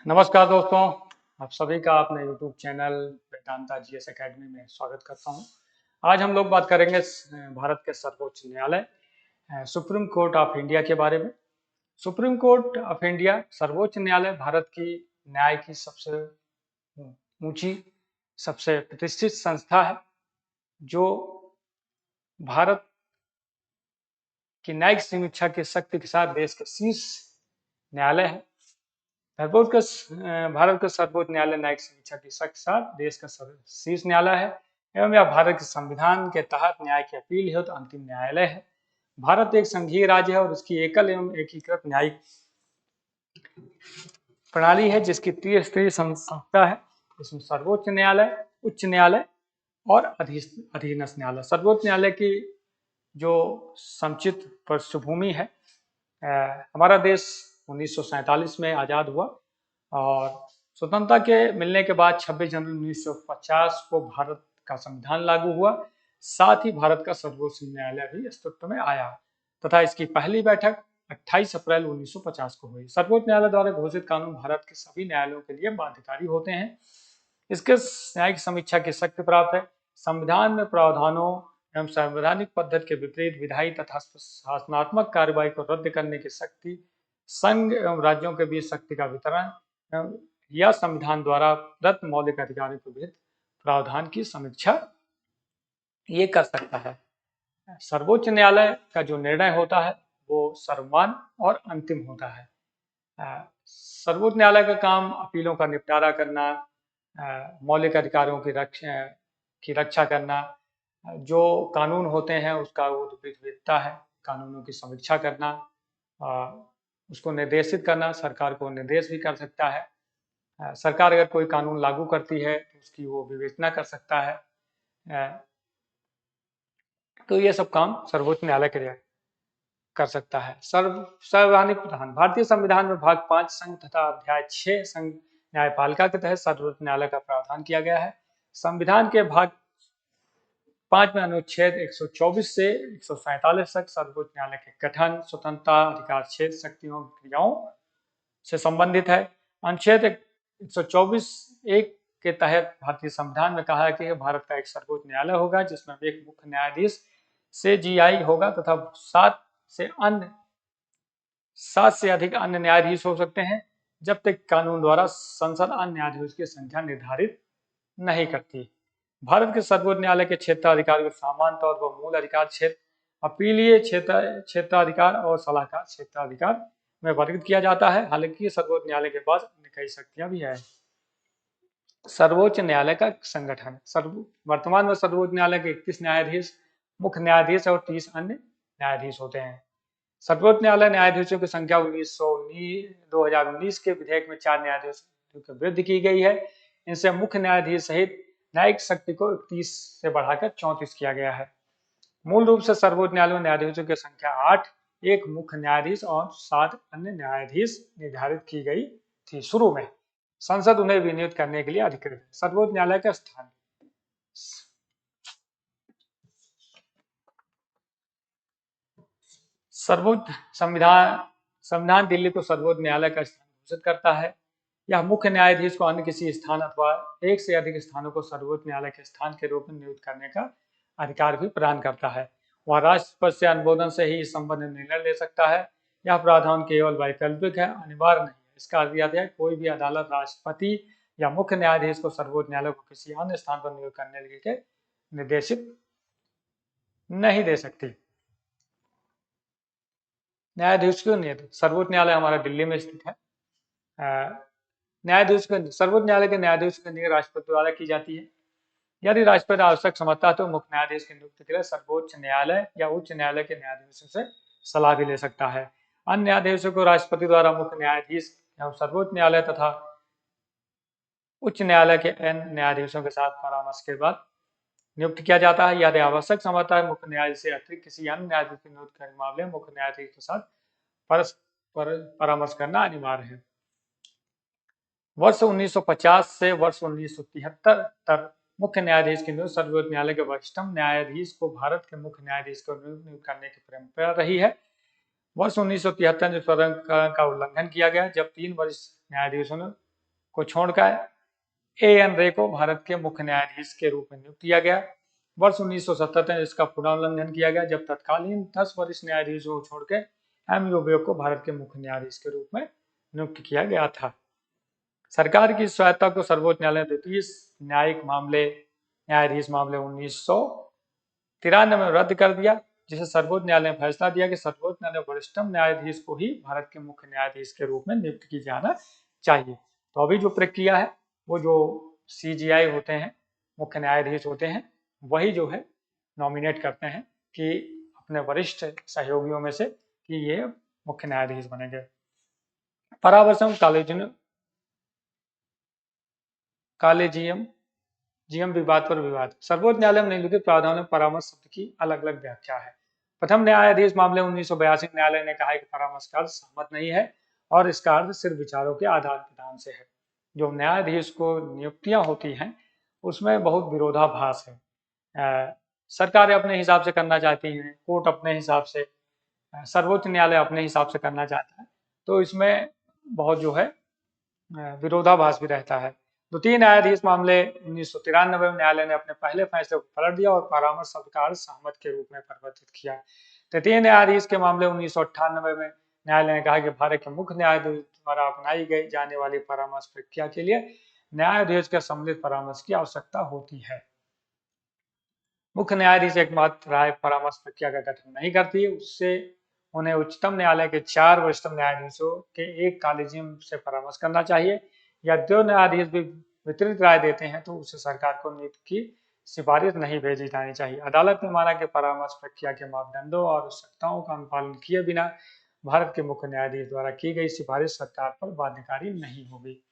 नमस्कार दोस्तों। आप सभी का अपने YouTube channel Vedanta GS academy में स्वागत करता हूं। आज हम लोग बात करेंगे भारत के सर्वोच्च न्यायालय सुप्रीम कोर्ट ऑफ इंडिया के बारे में। सुप्रीम कोर्ट ऑफ इंडिया सर्वोच्च न्यायालय भारत की न्याय की सबसे ऊंची, सबसे प्रतिष्ठित संस्था है जो भारत की न्यायिक समीक्षा की शक्ति के साथ देश के शीर्ष न्यायालय है। भारत का सर्वोच्च न्यायालय न्यायिक समीक्षा की शक्ति के साथ देश का शीर्ष न्यायालय है एवं यह भारत के संविधान के तहत न्याय की अपील हेतु अंतिम न्यायालय है। भारत एक संघीय राज्य है और उसकी एकल एवं एकीकृत न्यायिक प्रणाली है जिसकी त्रिस्तरीय संस्था है। इसमें सर्वोच्च न्यायालय, उच्च न्यायालय और अधीनस्थ न्यायालय। सर्वोच्च न्यायालय की जो समुचित पृष्ठभूमि है, हमारा देश 1947 में आज़ाद हुआ और स्वतंत्रता के मिलने के बाद 26 जनवरी 1950 को भारत का संविधान लागू हुआ। साथ ही भारत का सर्वोच्च न्यायालय भी अस्तित्व में आया तथा इसकी पहली बैठक 28 अप्रैल 1950 को हुई। सर्वोच्च न्यायालय द्वारा घोषित कानून भारत के सभी न्यायालयों के लिए बाध्यकारी होते हैं। इसके न्यायिक समीक्षा की शक्ति प्राप्त है। संविधान में प्रावधानों एवं संवैधानिक पद्धति के विपरीत विधायी तथा शासनात्मक कार्रवाई को रद्द करने की शक्ति, संघ एवं राज्यों के बीच शक्ति का वितरण या संविधान द्वारा प्रदत्त मौलिक अधिकारों के विरुद्ध प्रावधान की समीक्षा ये कर सकता है। सर्वोच्च न्यायालय का जो निर्णय होता है वो सर्वमान्य और अंतिम होता है। सर्वोच्च न्यायालय का काम अपीलों का निपटारा करना, मौलिक अधिकारों की रक्षा करना, जो कानून होते हैं उसका वो विविधता है, कानूनों की समीक्षा करना, उसको निर्देशित करना, सरकार को निर्देश भी कर सकता है। सरकार अगर कोई कानून लागू करती है तो उसकी वो विवेचना कर सकता है। तो ये सब काम सर्वोच्च न्यायालय के लिए कर सकता है। संवैधानिक प्रावधान। भारतीय संविधान में भाग 5 संघ तथा अध्याय 6 संघ न्यायपालिका के तहत सर्वोच्च न्यायालय का प्रावधान किया गया है। संविधान के भाग 5 में अनुच्छेद 124 से 147 तक सर्वोच्च न्यायालय के गठन, स्वतंत्रता, अधिकार क्षेत्र, शक्तियों, क्रियाओं से संबंधित है। अनुच्छेद 124(1) के तहत भारतीय संविधान में कहा है कि भारत का एक सर्वोच्च न्यायालय होगा जिसमें एक मुख्य न्यायाधीश से जीआई होगा तथा 7 से अधिक अन्य न्यायाधीश हो सकते हैं जब तक कानून द्वारा संसद अन्य न्यायाधीश की संख्या निर्धारित नहीं करती। भारत के सर्वोच्च न्यायालय के क्षेत्राधिकार को सामान्य तौर पर मूल अधिकार क्षेत्र, अपीलीय क्षेत्राधिकार और सलाहकार क्षेत्राधिकार में वर्गीकृत किया जाता है। हालांकि सर्वोच्च न्यायालय के पास अन्य कई शक्तियां भी है। सर्वोच्च न्यायालय का संगठन। वर्तमान में सर्वोच्च न्यायालय के 31 न्यायाधीश, मुख्य न्यायाधीश और 30 अन्य न्यायाधीश होते हैं। सर्वोच्च न्यायालय न्यायाधीशों की संख्या 2019 के विधेयक में 4 न्यायाधीशों की वृद्धि की गई है। इनसे मुख्य न्यायाधीश सहित न्यायिक शक्ति को 31 से बढ़ाकर 34 किया गया है। मूल रूप से सर्वोच्च न्यायालय में न्यायाधीशों की संख्या 8, एक मुख्य न्यायाधीश और 7 अन्य न्यायाधीश निर्धारित की गई थी शुरू में। संसद उन्हें विनियुक्त करने के लिए अधिकृत है। सर्वोच्च न्यायालय का स्थान। सर्वोच्च संविधान दिल्ली को सर्वोच्च न्यायालय का स्थान घोषित करता है। यह मुख्य न्यायाधीश को अन्य किसी स्थान अथवा एक से अधिक स्थानों को सर्वोच्च न्यायालय के स्थान के रूप में नियुक्त करने का अधिकार भी प्रदान करता है। वह राष्ट्रपति से अनुमोदन से ही इस संबंध में निर्णय ले सकता है। यह प्रावधान केवल वैकल्पिक है, अनिवार्य नहीं है। इसका अर्थ यह है कोई भी अदालत राष्ट्रपति या मुख्य न्यायाधीश को सर्वोच्च न्यायालय को किसी अन्य स्थान पर नियुक्त करने के लिए निर्देशित नहीं दे सकती। न्यायाधीश क्यों नियुक्त? सर्वोच्च न्यायालय हमारा दिल्ली में स्थित है। सर्वोच्च न्यायालय के न्यायाधीश की नियुक्ति राष्ट्रपति द्वारा की जाती है। यदि राष्ट्रपति आवश्यक समझता है तो मुख्य न्यायाधीश की नियुक्ति के लिए सर्वोच्च न्यायालय या उच्च न्यायालय के न्यायाधीशों से सलाह भी ले सकता है। अन्य न्यायाधीशों को राष्ट्रपति द्वारा मुख्य न्यायाधीश एवं सर्वोच्च न्यायालय तथा उच्च न्यायालय के अन्य न्यायाधीशों के साथ परामर्श के बाद नियुक्त किया जाता है। यदि आवश्यक समझता है मुख्य न्यायाधीश से अतिरिक्त किसी अन्य न्यायाधीश की नियुक्ति करने के मामले में मुख्य न्यायाधीश के साथ परस्पर परामर्श करना अनिवार्य है। वर्ष 1950 से वर्ष 1973 तक मुख्य न्यायाधीश की नियुक्ति सर्वोच्च न्यायालय के वरिष्ठतम न्यायाधीश को भारत के मुख्य न्यायाधीश को नियुक्त करने की परंपरा रही है। वर्ष 1973 में का उल्लंघन किया गया जब 3 वरिष्ठ न्यायाधीशों ने को छोड़कर A.N. रे को भारत के मुख्य न्यायाधीश के रूप में नियुक्त किया गया। वर्ष 1977 में इसका पुनर्उल्लंघन किया गया, जब तत्कालीन 10 वरिष्ठ न्यायाधीशों को छोड़कर M.U. बेग को भारत के मुख्य न्यायाधीश के रूप में नियुक्त किया गया था। सरकार की स्वायत्तता को सर्वोच्च न्यायालय ने द्वितीय न्यायिक मामले न्यायाधीश मामले 1993 में रद्द कर दिया, जिसे सर्वोच्च न्यायालय ने फैसला दिया कि सर्वोच्च न्यायालय वरिष्ठतम न्यायाधीश को ही भारत के मुख्य न्यायाधीश के रूप में नियुक्त किया जाना चाहिए। तो अभी जो प्रक्रिया है वो जो CJI होते हैं, मुख्य न्यायाधीश होते हैं, वही जो है नॉमिनेट करते हैं कि अपने वरिष्ठ सहयोगियों में से कि ये मुख्य न्यायाधीश बनेंगे। परामर्शम कॉलेजियम विवाद पर विवाद। सर्वोच्च न्यायालय में निम्नलिखित प्रावधानों में परामर्श शब्द की अलग अलग व्याख्या है। प्रथम न्यायाधीश मामले 1982 न्यायालय ने कहा है कि परामर्श का अर्थ सहमत नहीं है और इसका अर्थ सिर्फ विचारों के आदान प्रदान से है। जो न्यायाधीश को नियुक्तियां होती हैं उसमें बहुत विरोधाभास है। सरकारें अपने हिसाब से करना चाहती हैं, कोर्ट अपने हिसाब से, सर्वोच्च न्यायालय अपने हिसाब से करना चाहता है, तो इसमें बहुत जो है विरोधाभास भी रहता है। द्वितीय न्यायाधीश मामले 1993 में न्यायालय ने अपने पहले फैसले को पलट दिया और परामर्श शब्द का अर्थ सहमत के रूप में परिवर्तित किया। तृतीय न्यायाधीश के मामले 1998 में न्यायालय ने कहा कि भारत के मुख्य न्यायाधीश द्वारा अपनाई गई जाने वाली परामर्श प्रक्रिया के लिए न्यायाधीश के सम्मिलित परामर्श की आवश्यकता होती है। मुख्य न्यायाधीश एकमात्र राय परामर्श प्रक्रिया का गठन नहीं करती, उससे उन्हें उच्चतम न्यायालय के 4 वरिष्ठतम न्यायाधीशों के एक कॉलेजियम से परामर्श करना चाहिए, या 2 न्यायाधीश भी वितरित राय देते हैं तो उसे सरकार को नियुक्ति की सिफारिश नहीं भेजी जानी चाहिए। अदालत ने माना कि परामर्श प्रक्रिया के मापदंडों और आवश्यकताओं का अनुपालन किए बिना भारत के मुख्य न्यायाधीश द्वारा की गई सिफारिश सरकार पर बाध्यकारी नहीं होगी।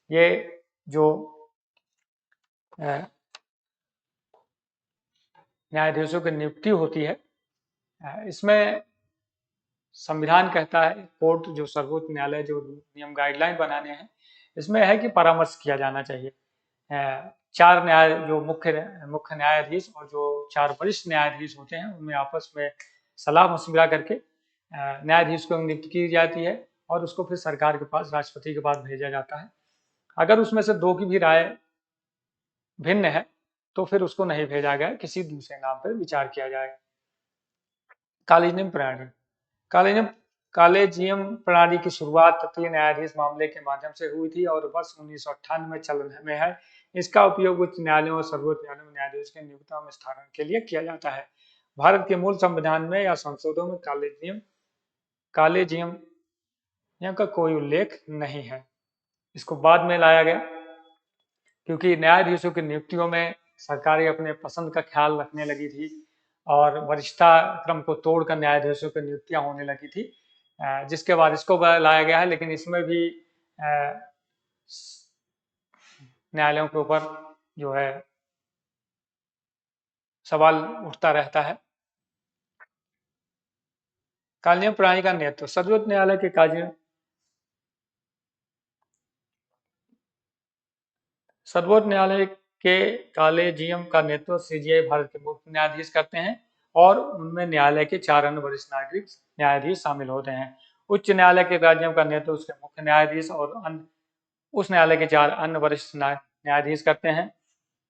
ये जो न्यायाधीशों की नियुक्ति होती है, इसमें संविधान कहता है, कोर्ट जो सर्वोच्च न्यायालय जो नियम गाइडलाइन बनाने हैं, इसमें है कि परामर्श किया जाना चाहिए। 4 जो मुख्य न्यायाधीश और जो 4 वरिष्ठ न्यायाधीश होते हैं उनमें आपस में सलाह मशविरा करके न्यायाधीश को नियुक्त की जाती है और उसको फिर सरकार के पास, राष्ट्रपति के पास भेजा जाता है। अगर उसमें से 2 की भी राय भिन्न है तो फिर उसको नहीं भेजा गया, किसी दूसरे नाम पर विचार किया जाएगा। कॉलेजियम प्रणाली कॉलेजियम प्रणाली की शुरुआत तृतीय न्यायाधीश मामले के माध्यम से हुई थी और वर्ष 1998 में चलन में है। इसका उपयोग उच्च न्यायालयों और सर्वोच्च न्यायालयों में न्यायाधीश के नियुक्तियों में स्थानांतरण के लिए किया जाता है। भारत के मूल संविधान में या संशोधनों में कॉलेजियम का कोई उल्लेख नहीं है। इसको बाद में लाया गया क्योंकि न्यायाधीशों की नियुक्तियों में सरकारें अपने पसंद का ख्याल रखने लगी थी और वरिष्ठता क्रम को तोड़कर न्यायाधीशों की नियुक्तियां होने लगी थी, जिसके बाद इसको लाया गया है। लेकिन इसमें भी न्यायालयों के ऊपर जो है सवाल उठता रहता है। कॉलेजियम प्रणाली का नेतृत्व सर्वोच्च न्यायालय के सर्वोच्च न्यायालय के कॉलेजियम का नेतृत्व CJI भारत के मुख्य न्यायाधीश करते हैं और उनमें न्यायालय के 4 अन्य वरिष्ठ न्यायाधीश शामिल होते हैं। उच्च न्यायालय के कॉलेजियम का नेतृत्व उसके मुख्य न्यायाधीश और उस न्यायालय के 4 अन्य वरिष्ठ न्यायाधीश करते हैं।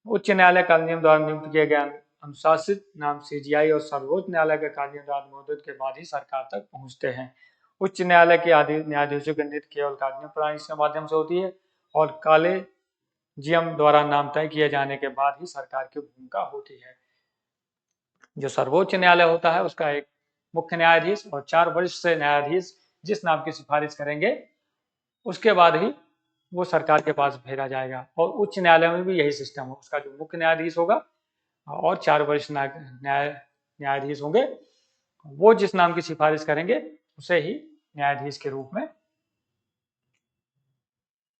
उच्च न्यायालय कॉलेजियम द्वारा नियुक्त किए गए अनुशासित नाम CJI और सर्वोच्च न्यायालय के कॉलेजियम द्वारा अनुमोदित के बाद ही सरकार तक पहुंचते हैं। उच्च न्यायालय के न्यायाधीशों की नियुक्ति केवल कॉलेजियम प्रणाली के माध्यम से होती है और कॉलेजियम द्वारा नाम तय किए जाने के बाद ही सरकार की भूमिका होती है। जो सर्वोच्च न्यायालय होता है उसका एक मुख्य न्यायाधीश और 4 वरिष्ठ न्यायाधीश जिस नाम की सिफारिश करेंगे उसके बाद ही वो सरकार के पास भेजा जाएगा। और उच्च न्यायालय में भी यही सिस्टम है, उसका जो मुख्य न्यायाधीश होगा और 4 वरिष्ठ न्यायाधीश होंगे, वो जिस नाम की सिफारिश करेंगे उसे ही न्यायाधीश के रूप में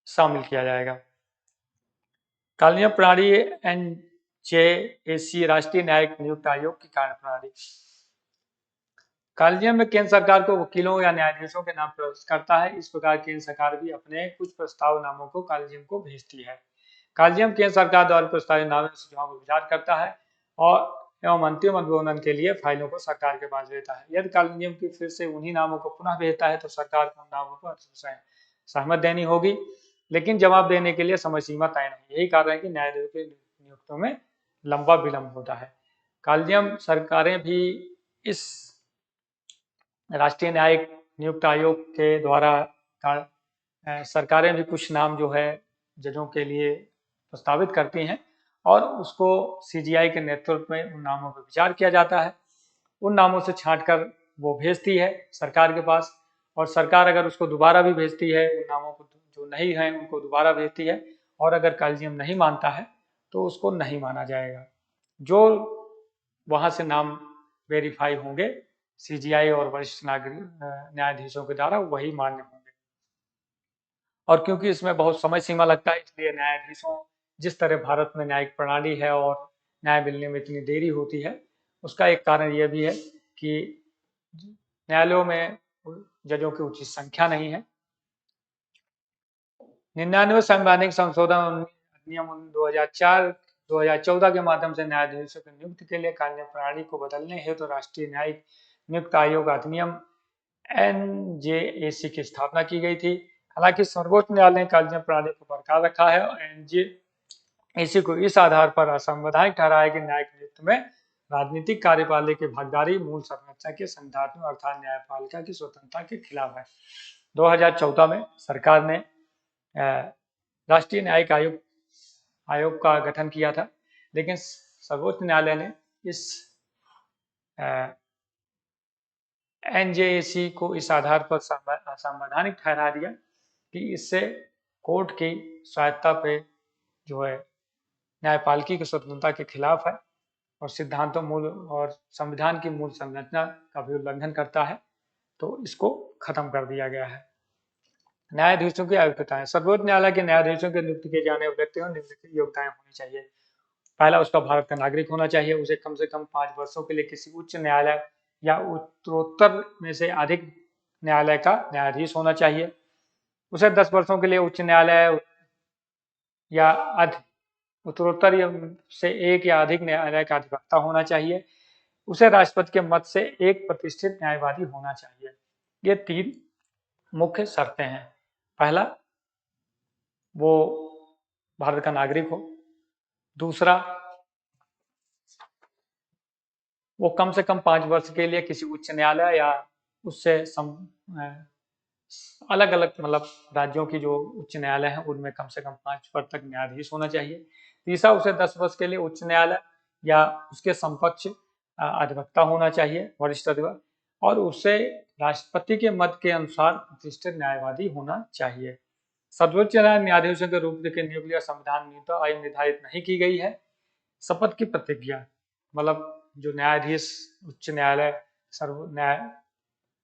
शामिल किया जाएगा। कॉलेजियम प्रणाली NJAC राष्ट्रीय न्यायिक नियुक्त आयोग की कार्यप्रणाली। कॉलेजियम में केंद्र सरकार को वकीलों या न्यायाधीशों के नाम प्रस्तुत करता है। इस प्रकार केंद्र सरकार भी अपने कुछ प्रस्ताव नामों को कॉलेजियम को भेजती है। कॉलेजियम केंद्र सरकार द्वारा प्रस्तावित नामों के सुझाव पर विचार करता है और एवं अंतिम अनुमोदन के लिए फाइलों को सरकार के पास भेजता है। यदि कॉलेजियम की फिर से उन्हीं नामों को पुनः भेजता है तो सरकार को उन नामों पर सहमत देनी होगी। लेकिन जवाब देने के लिए समय सीमा तय नहीं। यही कारण है कि न्यायाधीशों की नियुक्तियों में लंबा विलंब होता है। कॉलेजियम सरकारें भी इस राष्ट्रीय न्यायिक नियुक्त आयोग के द्वारा सरकारें भी कुछ नाम जो है जजों के लिए प्रस्तावित करती हैं और उसको सीजीआई के नेतृत्व में उन नामों पर विचार किया जाता है। उन नामों से छांटकर वो भेजती है सरकार के पास, और सरकार अगर उसको दोबारा भी भेजती है, उन नामों को जो नहीं है उनको दोबारा भेजती है, और अगर कॉलेजियम नहीं मानता है तो उसको नहीं माना जाएगा। जो वहां से नाम वेरीफाई होंगे सीजीआई और वरिष्ठ नागरिक न्यायाधीशों के द्वारा, वही मान्य होंगे। और क्योंकि इसमें बहुत समय सीमा लगता है, इसलिए न्यायाधीशों, जिस तरह भारत में न्यायिक प्रणाली है और न्याय मिलने में इतनी देरी होती है, उसका एक कारण यह भी है कि न्यायालयों में जजों की उचित संख्या नहीं है। 99 संवैधानिक संशोधन अधिनियम 2014 के माध्यम से न्यायाधीशों की नियुक्ति के लिए कार्य प्रणाली को बदलने हेतु तो राष्ट्रीय न्यायिक नियुक्त आयोग अधिनियम NJAC की स्थापना की गई थी। हालांकि सर्वोच्च न्यायालय ने कार्य प्रणाली को बरकरार रखा है और NJAC को इस आधार पर असंवैधानिक ठहराया कि न्यायिक नियुक्ति में राजनीतिक कार्यपालिका की भागीदारी मूल संरचना के संविधान अर्थात न्यायपालिका की स्वतंत्रता के खिलाफ है। 2014 में सरकार ने राष्ट्रीय न्यायिक आयोग का गठन किया था, लेकिन सर्वोच्च न्यायालय ने इस NJAC को इस आधार पर असंवैधानिक ठहरा दिया कि इससे कोर्ट की स्वायत्ता पे जो है न्यायपालिका की स्वतंत्रता के खिलाफ है और सिद्धांतों मूल और संविधान की मूल संरचना का भी उल्लंघन करता है, तो इसको खत्म कर दिया गया है। न्यायाधीशों की आयुक्ताएं। सर्वोच्च न्यायालय के न्यायाधीशों की नियुक्ति किए जाने वाले व्यक्तियों में निम्नलिखित योग्यताएं होनी चाहिए। पहला, उसका भारत का नागरिक होना चाहिए। उसे कम से कम 5 वर्षों के लिए किसी उच्च न्यायालय या उत्तरोत्तर में से अधिक न्यायालय का न्यायाधीश होना चाहिए। उसे 10 वर्षों के लिए उच्च न्यायालय या उत्तरोत्तर से एक या अधिक न्यायालय का अधिवक्ता होना चाहिए। उसे राष्ट्रपति के मत से एक प्रतिष्ठित न्यायवादी होना चाहिए। ये 3 मुख्य शर्तें हैं। पहला, वो भारत का नागरिक हो। दूसरा, वो कम से कम 5 वर्ष के लिए किसी उच्च न्यायालय या उससे अलग अलग मतलब राज्यों की जो उच्च न्यायालय हैं उनमें कम से कम 5 वर्ष तक न्यायाधीश होना चाहिए। तीसरा, उसे 10 वर्ष के लिए उच्च न्यायालय या उसके समकक्ष अधिवक्ता होना चाहिए, वरिष्ठ अधिवक्ता, और उसे राष्ट्रपति के मत के अनुसार प्रतिष्ठित न्यायवादी होना चाहिए। सर्वोच्च न्यायाधीशों के रूप में नियुक्ति संविधान में तो आयु निर्धारित नहीं की गई है। शपथ की प्रतिज्ञा, मतलब जो न्यायाधीश उच्च न्यायालय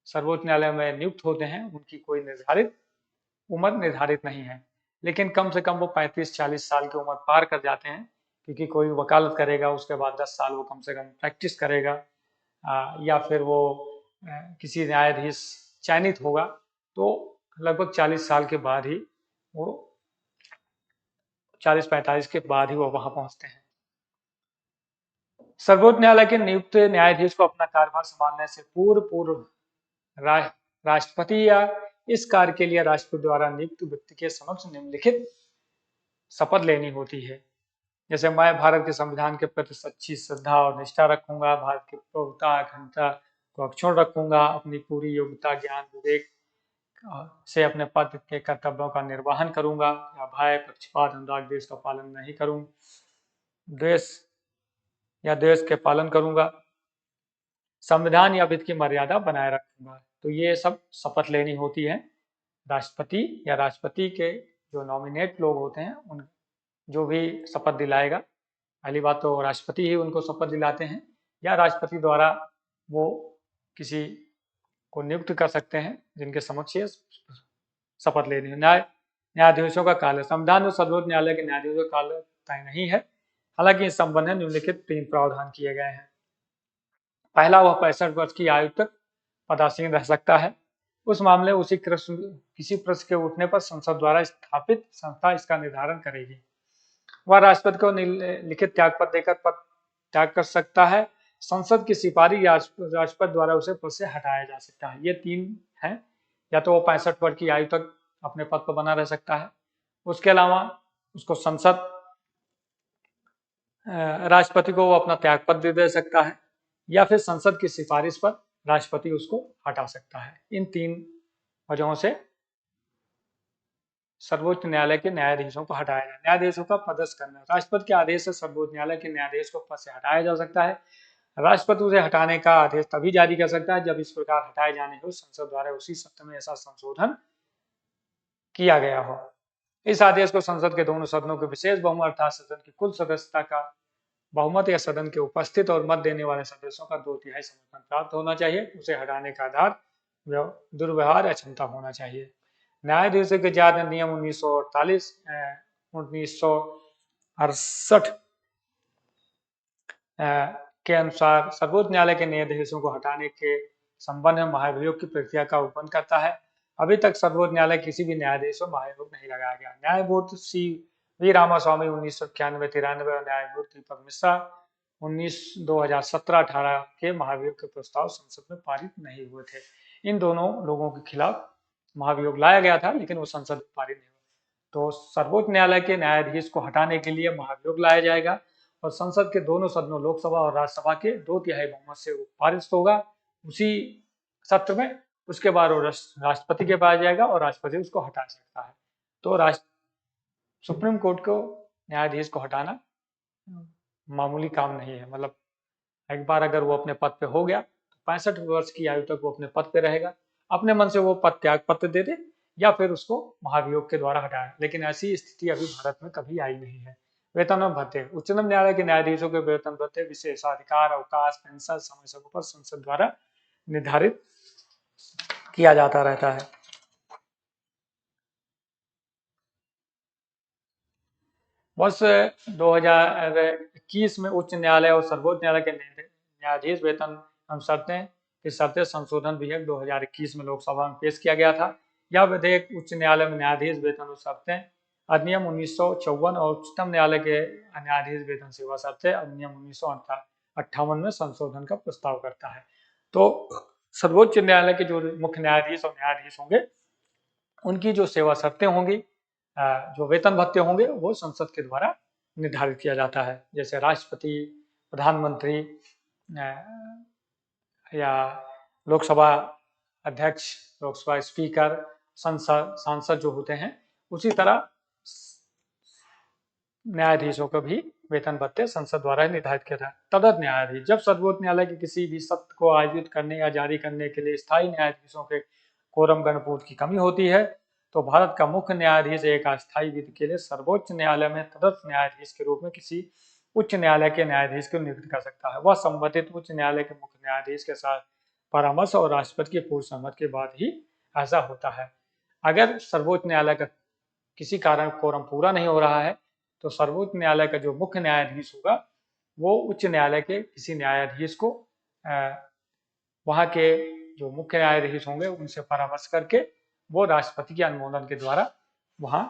सर्वोच्च न्यायालय में नियुक्त होते हैं उनकी कोई निर्धारित उम्र निर्धारित नहीं है, लेकिन कम से कम वो 35-40 साल की उम्र पार कर जाते हैं, क्योंकि कोई वकालत करेगा उसके बाद 10 साल वो कम से कम प्रैक्टिस करेगा, या फिर वो किसी न्यायाधीश चयनित होगा, तो लगभग 40 साल के बाद ही वो 40-45 के बाद ही वो वहां पहुंचते हैं। सर्वोच्च न्यायालय के नियुक्त न्यायाधीश को अपना कार्यभार संभालने से पूर्व राष्ट्रपति या इस कार्य के लिए राष्ट्रपति द्वारा नियुक्त व्यक्ति के समक्ष निम्नलिखित शपथ लेनी होती है। जैसे, मैं भारत के संविधान के प्रति सच्ची श्रद्धा और निष्ठा रखूंगा, भारत की प्रभुता अखंडता को अक्षुण्ण रखूंगा, अपनी पूरी योग्यता ज्ञान विवेक से अपने पद के कर्तव्यों का निर्वहन करूंगा, या भय पक्षपात अनुराग देश का पालन नहीं करूं, देश के पालन करूंगा, संविधान या विधि की मर्यादा बनाए रखूंगा। तो ये सब शपथ लेनी होती है। राष्ट्रपति या राष्ट्रपति के जो नॉमिनेट लोग होते हैं उन जो भी शपथ दिलाएगा, पहली बात तो राष्ट्रपति ही उनको शपथ दिलाते हैं, या राष्ट्रपति द्वारा वो किसी को नियुक्त कर सकते हैं जिनके समक्ष ये शपथ लेनी है। न्यायाधीशों का काल। संविधान में सर्वोच्च न्यायालय के न्यायाधीशों का काल तय नहीं है, हालांकि इस संबंध में निम्नलिखित 3 प्रावधान किए गए हैं। पहला, वह 65 वर्ष की आयु तक पदासीन रह सकता है। उस मामले में किसी प्रश्न के उठने पर संसद द्वारा स्थापित संस्था इसका निर्धारण करेगी। वह राष्ट्रपति को लिखित त्यागपत्र देकर पद त्याग कर सकता है। संसद की सिफारिश या राष्ट्रपति द्वारा उसे पद से हटाया जा सकता है। ये 3 हैं। या तो वो 65 वर्ष की आयु तक अपने पद पर बना रह सकता है, उसके अलावा उसको संसद राष्ट्रपति को वो अपना त्यागपत्र दे सकता है, या फिर संसद की सिफारिश पर राष्ट्रपति उसको हटा सकता है। इन 3 वजहों से सर्वोच्च न्यायालय के न्यायाधीशों को हटाया जाए। न्यायाधीशों का पदस्थ करना, राष्ट्रपति के आदेश से सर्वोच्च न्यायालय के न्यायाधीश को पद से हटाया जा सकता है। राष्ट्रपति उसे हटाने का आदेश तभी जारी कर सकता है जब इस प्रकार हटाए जाने को संसद द्वारा उसी सत्र में ऐसा संशोधन किया गया हो। इस आदेश को संसद के दोनों सदनों के विशेष बहुमत अर्थात सदन की कुल सदस्यता का बहुमत या सदन के उपस्थित और मत देने वाले सदस्यों का 2/3 समर्थन प्राप्त होना चाहिए। उसे हटाने का आधार दुर्व्यवहार या क्षमता होना चाहिए। न्यायाधीशों के जात नियम 1968 के अनुसार सर्वोच्च न्यायालय के न्यायाधीशों को हटाने के संबंध में महाभियोग की प्रक्रिया का उपबंध करता है। अभी तक सर्वोच्च न्यायालय किसी भी न्यायाधीश पर महाभियोग नहीं लगाया गया। न्यायमूर्ति सी.वी. रामास्वामी 1991-93 और न्यायमूर्ति दीपक मिश्रा 2017-18 के महाभियोग के प्रस्ताव संसद में पारित नहीं हुए थे। इन दोनों लोगों के खिलाफ महाभियोग लाया गया था, लेकिन वो संसद में पारित नहीं हुआ। तो सर्वोच्च न्यायालय के न्यायाधीश को हटाने के लिए महाभियोग लाया जाएगा और संसद के दोनों सदनों लोकसभा और राज्यसभा के 2/3 बहुमत से वो पारित होगा उसी सत्र में। उसके बाद वो राष्ट्रपति के पास जाएगा और राष्ट्रपति उसको हटा सकता है। तो सुप्रीम कोर्ट को न्यायाधीश को हटाना मामूली काम नहीं है। मतलब एक बार अगर वो अपने पद पे हो गया तो 65 वर्ष की आयु तक वो अपने पद पे रहेगा। अपने मन से वो पद त्याग पत्र दे दे या फिर उसको महाभियोग के द्वारा हटाए, लेकिन ऐसी स्थिति अभी भारत में कभी आई नहीं है। वेतन और भत्ते, उच्चतम न्यायालय के न्यायाधीशों के वेतन भत्ते विशेषाधिकार अवकाश पेंशन समय समय पर संसद द्वारा निर्धारित किया जाता रहता है। वर्ष 2021 में उच्च न्यायालय और सर्वोच्च न्यायालय के न्यायाधीश वेतन एवं शर्तें संशोधन विधेयक 2021 में लोकसभा में पेश किया गया था। यह विधेयक उच्च न्यायालय में न्यायाधीश वेतन और शर्तें अधिनियम 1954 और उच्चतम न्यायालय के न्यायाधीश वेतन सेवा शर्तें अधिनियम 1958 में संशोधन का प्रस्ताव करता है। तो सर्वोच्च न्यायालय के जो मुख्य न्यायाधीश और न्यायाधीश होंगे उनकी जो सेवा शर्तें होंगी, जो वेतन भत्ते होंगे, वो संसद के द्वारा निर्धारित किया जाता है। जैसे राष्ट्रपति, प्रधानमंत्री या लोकसभा अध्यक्ष, लोकसभा स्पीकर, सांसद जो होते हैं, उसी तरह न्यायाधीशों को भी वेतन भत्ते संसद द्वारा निर्धारित किया था। तदर्थ न्यायाधीश, जब सर्वोच्च न्यायालय के किसी भी सत्र को आयोजित करने या जारी करने के लिए स्थायी न्यायाधीशों के कोरम गणपूर्त की कमी होती है तो भारत का मुख्य न्यायाधीश एक अस्थायी विधि के लिए सर्वोच्च न्यायालय में तदर्थ न्यायाधीश के रूप में किसी उच्च न्यायालय के न्यायाधीश को नियुक्त कर सकता है। वह संबंधित उच्च न्यायालय के मुख्य न्यायाधीश के साथ परामर्श और राष्ट्रपति की पूर्व सहमति के बाद ही ऐसा होता है। अगर सर्वोच्च न्यायालय का किसी कारण कोरम पूरा नहीं हो रहा है तो सर्वोच्च न्यायालय का जो मुख्य न्यायाधीश होगा वो उच्च न्यायालय के किसी न्यायाधीश को वहाँ के जो मुख्य न्यायाधीश होंगे उनसे परामर्श करके वो राष्ट्रपति के अनुमोदन के द्वारा वहाँ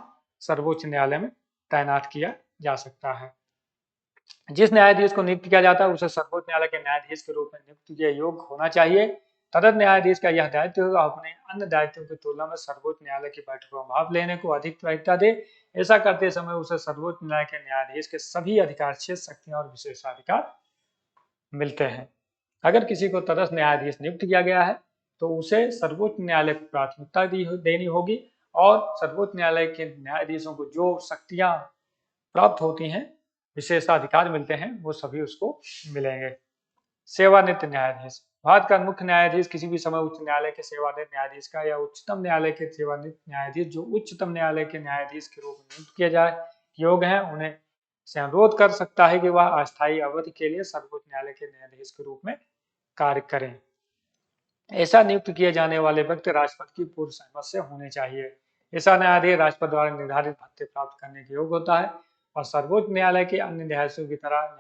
सर्वोच्च न्यायालय में तैनात किया जा सकता है। जिस न्यायाधीश को नियुक्त किया जाता है उसे सर्वोच्च न्यायालय के न्यायाधीश के रूप में नियुक्त के योग्य होना चाहिए। तदर्थ न्यायाधीश का यह दायित्व होगा अपने अन्य दायित्वों की तुलना में सर्वोच्च न्यायालय की बैठकों में भाग लेने को अधिक प्राथमिकता दे। ऐसा करते समय उसे सर्वोच्च न्यायालय के न्यायाधीश के सभी अधिकार, क्षेत्र, शक्तियां और विशेषाधिकार मिलते हैं। अगर किसी को तटस्थ न्यायाधीश नियुक्त किया गया है तो उसे सर्वोच्च न्यायालय को प्राथमिकता देनी होगी और सर्वोच्च न्यायालय के न्यायाधीशों को जो शक्तियां प्राप्त होती हैं, विशेषाधिकार मिलते हैं, वो सभी उसको मिलेंगे। सेवानिवृत्त न्यायाधीश, भारत का मुख्य न्यायाधीश किसी भी समय उच्च न्यायालय के सेवानिवृत्त न्यायाधीश का या उच्चतम न्यायालय के सेवानिवृत्त न्यायाधीश जो उच्चतम न्यायालय के न्यायाधीश के रूप में नियुक्त किए जाए योग्य हैं उन्हें से अनुरोध कर सकता है कि वह अस्थायी अवधि के लिए सर्वोच्च न्यायालय के न्यायाधीश के रूप में कार्य करें। ऐसा नियुक्त किए जाने वाले व्यक्ति राष्ट्रपति की पूर्व सहमति से होने चाहिए। ऐसा न्यायाधीश राष्ट्रपति द्वारा निर्धारित भत्ते प्राप्त करने के योग्य होता है और सर्वोच्च न्यायालय के अन्य न्यायाधीशों की तरह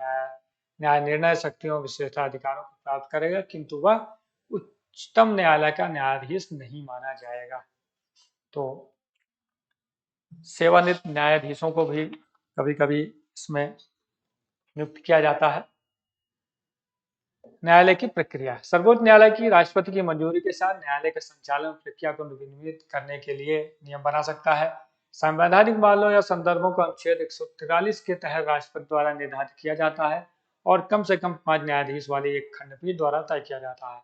न्याय निर्णय शक्तियों विशेषाधिकारों को प्राप्त करेगा, किंतु वह उच्चतम न्यायालय का न्यायाधीश नहीं माना जाएगा। तो सेवानिवृत्त न्यायाधीशों को भी कभी कभी इसमें नियुक्त किया जाता है। न्यायालय की प्रक्रिया, सर्वोच्च न्यायालय की राष्ट्रपति की मंजूरी के साथ न्यायालय के संचालन प्रक्रिया को विनियमित करने के लिए नियम बना सकता है। संवैधानिक मामलों या संदर्भों को अनुच्छेद 143 के तहत राष्ट्रपति द्वारा निर्धारित किया जाता है और कम से कम 5 न्यायाधीश वाली एक खंडपीठ द्वारा तय किया जाता है।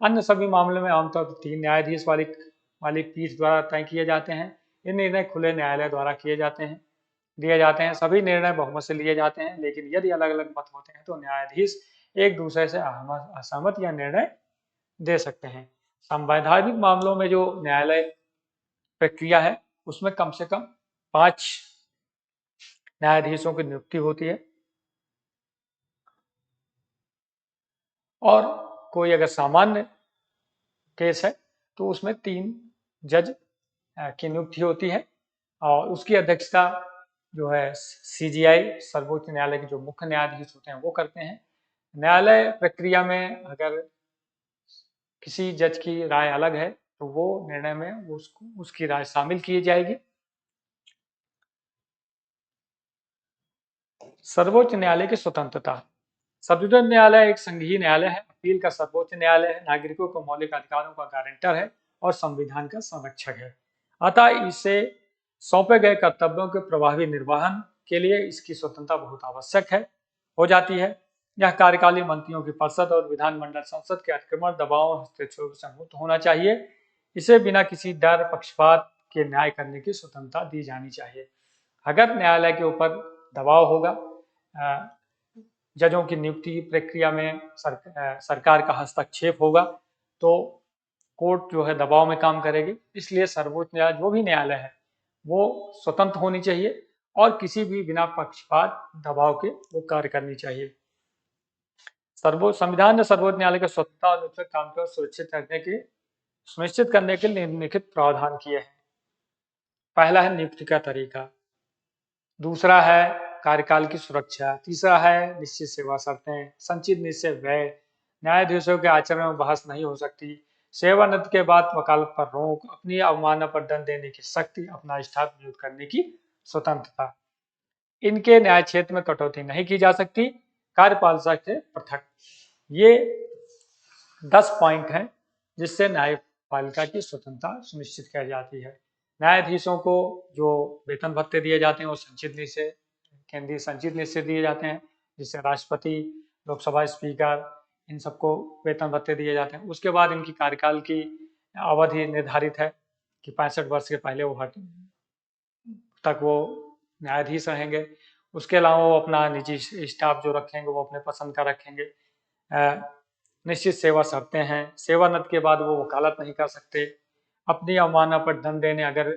अन्य सभी मामलों में आमतौर पर 3 न्यायाधीश वाली पीठ द्वारा तय किए जाते हैं। ये निर्णय खुले न्यायालय द्वारा दिए जाते हैं। सभी निर्णय बहुमत से लिए जाते हैं, लेकिन यदि अलग अलग मत होते हैं तो न्यायाधीश एक दूसरे से असहमत या निर्णय दे सकते हैं। संवैधानिक मामलों में जो न्यायालय प्रक्रिया है उसमें कम से कम 5 न्यायाधीशों की नियुक्ति होती है और कोई अगर सामान्य केस है तो उसमें 3 जज की नियुक्ति होती है और उसकी अध्यक्षता जो है सीजीआई सर्वोच्च न्यायालय के जो मुख्य न्यायाधीश होते हैं वो करते हैं। न्यायालय प्रक्रिया में अगर किसी जज की राय अलग है तो वो निर्णय में उसकी राय शामिल की जाएगी। सर्वोच्च न्यायालय की स्वतंत्रता। सर्वोच्च न्यायालय एक संघीय न्यायालय है, अपील का सर्वोच्च न्यायालय है, नागरिकों को मौलिक अधिकारों का गारंटर है और संविधान का संरक्षक है। अतः इसे सौंपे गए कर्तव्यों के प्रभावी निर्वहन के लिए इसकी स्वतंत्रता बहुत आवश्यक हो जाती है। यह कार्यकाली मंत्रियों की परिषद और विधानमंडल संसद के अतिक्रमण, दबाव, हस्तक्षेप से मुक्त होना चाहिए। इसे बिना किसी डर, पक्षपात के न्याय करने की स्वतंत्रता दी जानी चाहिए। अगर न्यायालय के ऊपर दबाव होगा, जजों की नियुक्ति प्रक्रिया में सरकार का हस्तक्षेप होगा तो कोर्ट जो है दबाव में काम करेगी। इसलिए सर्वोच्च न्यायालय जो भी न्यायालय है वो स्वतंत्र होनी चाहिए और किसी भी बिना पक्षपात दबाव के वो कार्य करनी चाहिए। संविधान ने सर्वोच्च न्यायालय की स्वतंत्रता और नीतिगत काम को सुनिश्चित करने के निम्नलिखित प्रावधान किए हैं। पहला है नियुक्ति का तरीका, दूसरा है कार्यकाल की सुरक्षा, तीसरा है निश्चित सेवा शर्तें, संचित निश्चय व्यय, न्यायाधीशों के आचरण में बहस नहीं हो सकती, सेवानिवृत्ति के बाद वकालत पर रोक, अपनी अवमानना पर दंड देने की शक्ति, अपना स्टाफ नियुक्त करने की स्वतंत्रता। इनके न्याय क्षेत्र में कटौती नहीं की जा सकती, कार्यपालिका से पृथक। ये 10 पॉइंट हैं जिससे न्यायपालिका की स्वतंत्रता सुनिश्चित की जाती है। न्यायाधीशों को जो वेतन भत्ते दिए जाते हैं वो केंद्रीय संचित निश्चय दिए जाते हैं, जिससे राष्ट्रपति, लोकसभा स्पीकर इन सबको वेतन भत्ते दिए जाते हैं। उसके बाद इनकी कार्यकाल की अवधि निर्धारित है कि 65 वर्ष के पहले तक वो न्यायाधीश रहेंगे। उसके अलावा वो अपना निजी स्टाफ जो रखेंगे वो अपने पसंद का रखेंगे। निश्चित सेवा शर्तें हैं, सेवानिवृत्ति के बाद वो वकालत नहीं कर सकते। अपनी अवमानना पर दंड देने, अगर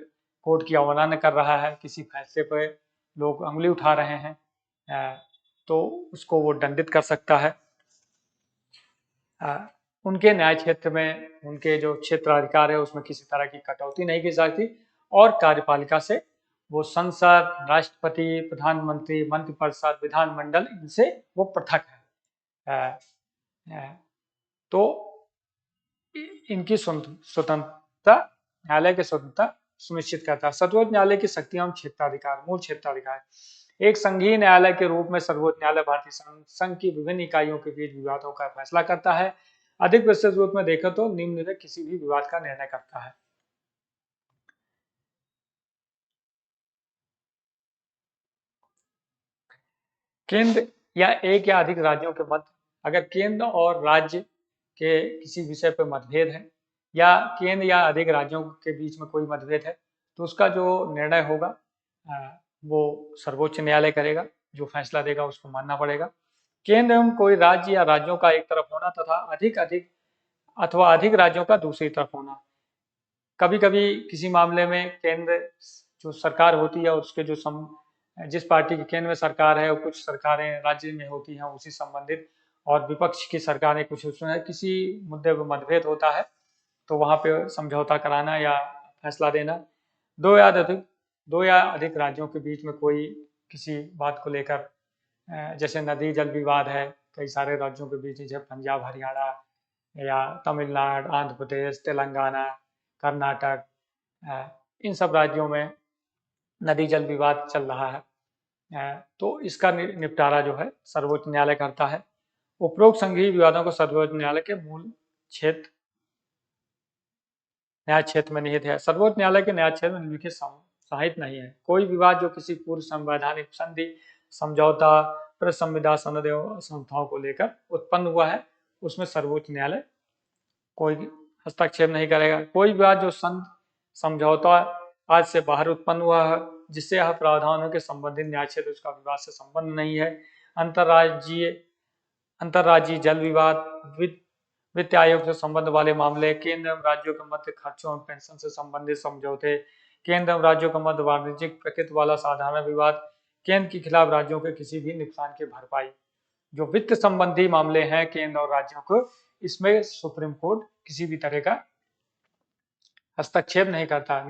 कोर्ट की अवमानना कर रहा है, किसी फैसले पर लोग उंगली उठा रहे हैं तो उसको वो दंडित कर सकता है। उनके न्याय क्षेत्र में उनके जो क्षेत्राधिकार है उसमें किसी तरह की कटौती नहीं की जाती और कार्यपालिका से वो संसद, राष्ट्रपति, प्रधानमंत्री, मंत्रिपरिषद, विधानमंडल इनसे वो पृथक है। तो इनकी स्वतंत्रता न्यायालय की स्वतंत्रता सुनिश्चित करता है। सर्वोच्च न्यायालय की शक्तियां, क्षेत्राधिकार, मूल क्षेत्राधिकार। एक संघीय न्यायालय के रूप में सर्वोच्च न्यायालय भारतीय संघ की विभिन्न इकाइयों के बीच विवादों का फैसला करता है। अधिक विस्तृत रूप में देखें तो निम्न में किसी भी विवाद का निर्णय करता है। केंद्र या एक या अधिक राज्यों के मध्य, अगर केंद्र और राज्य के किसी विषय पर मतभेद है या केंद्र या अधिक राज्यों के बीच में कोई मतभेद है तो उसका जो निर्णय होगा वो सर्वोच्च न्यायालय करेगा, जो फैसला देगा उसको मानना पड़ेगा। केंद्र एवं कोई राज्य या राज्यों का एक तरफ होना तथा अधिक राज्यों का दूसरी तरफ होना। कभी कभी किसी मामले में केंद्र जो सरकार होती है उसके जो जिस पार्टी की केंद्र में सरकार है और कुछ सरकारें राज्य में होती हैं उसी संबंधित, और विपक्ष की सरकारें कुछ, उसमें किसी मुद्दे पर मतभेद होता है तो वहां पे समझौता कराना या फैसला देना। दो या अधिक राज्यों के बीच में कोई किसी बात को लेकर, जैसे नदी जल विवाद है कई सारे राज्यों के बीच, जैसे पंजाब, हरियाणा या तमिलनाडु, आंध्र प्रदेश, तेलंगाना, कर्नाटक, इन सब राज्यों में नदी जल विवाद चल रहा है तो इसका निपटारा जो है सर्वोच्च न्यायालय करता है। उपरोक्त संघीय विवादों को सर्वोच्च न्यायालय के मूल न्याय क्षेत्र में निहित है। सर्वोच्च न्यायालय के न्याय क्षेत्र में निम्नलिखित सहित नहीं है। कोई विवाद जो किसी पूर्व संवैधानिक संधि, समझौता, संविदा सनद एवं संस्थाओं को लेकर उत्पन्न हुआ है, उसमें सर्वोच्च न्यायालय कोई हस्तक्षेप नहीं करेगा। कोई विवाद जो संघ समझौता आज से बाहर उत्पन्न हुआ है, जिससे यह प्रावधानों के संबंधित न्याय क्षेत्र, उसका विवाद से संबंध नहीं है। अंतर्राज्यीय अंतर्राज्यीय जल विवाद, वित्त आयोग से संबंध वाले मामले, केंद्र एवं राज्यों के मध्य खर्चों और पेंशन से संबंधित समझौते, केंद्र एवं राज्यों के मध्य वाणिज्यिक प्रकृति वाला साधारण विवाद, केंद्र के खिलाफ राज्यों के किसी भी नुकसान की भरपाई। जो वित्त संबंधी मामले हैं केंद्र और राज्यों को, इसमें सुप्रीम कोर्ट किसी भी तरह का हस्तक्षेप नहीं करता।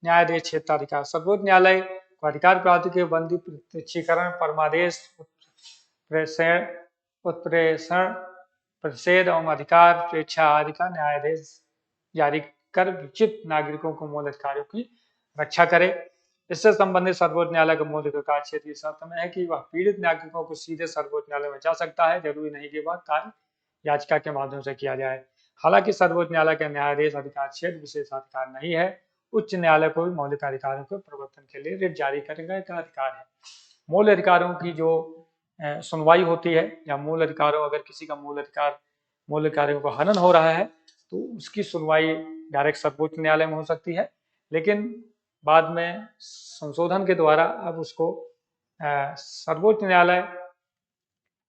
न्यायाधीश क्षेत्राधिकार, सर्वोच्च न्यायालय को अधिकार प्राप्ति के बंदी, प्रत्यक्षीकरण, परमादेश, उत्प्रेषण, प्रतिषेध एवं अधिकार स्वेच्छा आदि का न्यायाधीश जारी कर विचित नागरिकों को मूल अधिकारों की रक्षा करे। इससे संबंधित सर्वोच्च न्यायालय का मौलिक अधिकार क्षेत्र इस अर्थ में है कि वह पीड़ित नागरिकों को सीधे सर्वोच्च न्यायालय में जा सकता है, जरूरी नहीं कि वह कार्य याचिका के माध्यम से किया जाए। हालांकि सर्वोच्च न्यायालय का न्यायाधीश अधिकार क्षेत्र विशेषाधिकार नहीं है। उच्च न्यायालय को भी मौलिक अधिकारों के प्रवर्तन के लिए रिट जारी करने का अधिकार है। मूल अधिकारों की जो सुनवाई होती है, या मूल अधिकारों, अगर किसी का मूल अधिकारों का हनन हो रहा है तो उसकी सुनवाई डायरेक्ट सर्वोच्च न्यायालय में हो सकती है, लेकिन बाद में संशोधन के द्वारा अब उसको सर्वोच्च न्यायालय,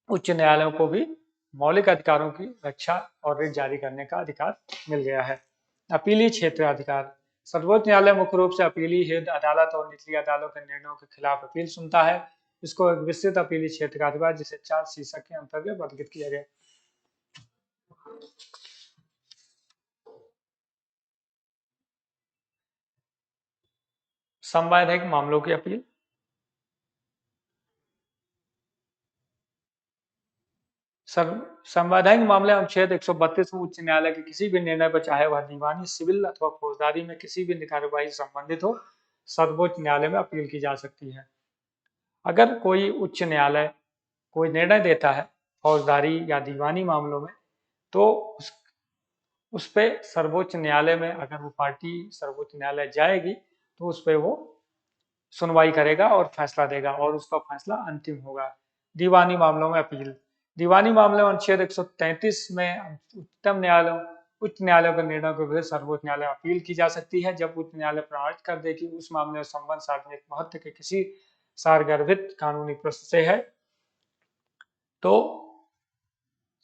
उच्च न्यायालयों को भी मौलिक अधिकारों की रक्षा और रिट जारी करने का अधिकार मिल गया है। अपीलीय क्षेत्र अधिकार, सर्वोच्च न्यायालय मुख्य रूप से अपीलीय हेतु अदालत और निचली अदालतों के निर्णयों के खिलाफ अपील सुनता है। इसको एक विस्तृत अपीलीय क्षेत्र का अधिकार, जिसे 4 शीर्षक के अंतर्गत वर्गीकृत किया गया। संवैधानिक मामलों की अपील, संवैधानिक मामले अनुच्छेद 132 में उच्च न्यायालय के किसी भी निर्णय पर, चाहे वह दीवानी, सिविल अथवा फौजदारी में किसी भी कार्यवाही से संबंधित हो, सर्वोच्च न्यायालय में अपील की जा सकती है। अगर कोई उच्च न्यायालय कोई निर्णय देता है फौजदारी या दीवानी मामलों में, तो उस पे सर्वोच्च न्यायालय में, अगर वो पार्टी सर्वोच्च न्यायालय जाएगी तो उस पर वो सुनवाई करेगा और फैसला देगा, और उसका फैसला अंतिम होगा। दीवानी मामलों में अपील, दीवानी मामले में अनुच्छेद 133 में उच्च न्यायालयों के निर्णय के विरुद्ध सर्वोच्च न्यायालय अपील की जा सकती है। जब उच्च न्यायालय प्रमाणित कर दे कि उस मामले में संबंध सार्वजनिक महत्व के किसी सारगर्भित कानूनी प्रश्न से है, तो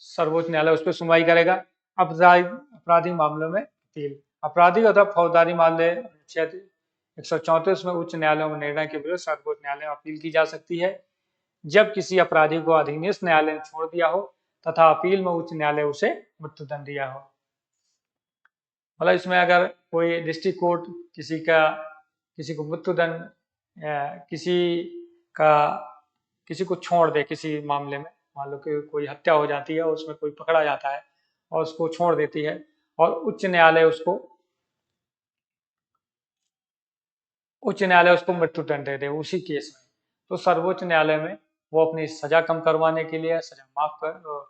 सर्वोच्च न्यायालय उस पर सुनवाई करेगा। आपराधिक मामलों में अपील, आपराधिक अथवा फौजदारी मामले अनुच्छेद 134 में उच्च न्यायालयों में निर्णय के विरुद्ध सर्वोच्च न्यायालय में अपील की जा सकती है, जब किसी अपराधी को अधीनस्थ न्यायालय ने छोड़ दिया हो तथा अपील में उच्च न्यायालय उसे मृत्युदंड दिया हो। मतलब इसमें अगर कोई डिस्ट्रिक्ट कोर्ट किसी को मृत्युदंड, किसी को छोड़ दे किसी मामले में, मान लो कि कोई हत्या हो जाती है और उसमें कोई पकड़ा जाता है और उसको छोड़ देती है, और उच्च न्यायालय उसको मृत्युदंड दे दे उसी केस में, तो सर्वोच्च न्यायालय में वो अपनी सजा कम करवाने के लिए, सजा माफ कर